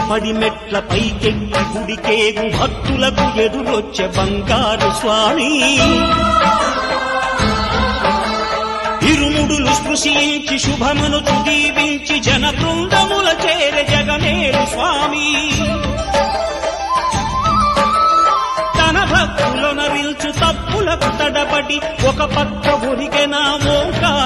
పడి మెట్ల పైకెక్కి గుడికేగు భక్తులకు ఎదురొచ్చే బంగారు స్వామి ఇరుముడులు స్పృశించి శుభమును దీవించి జన బృందముల చేరే జగమేలు స్వామి తన భక్తులను నిల్చు తప్పులకు తడబడి ఒక పక్క ఒరిగెన ఓంకార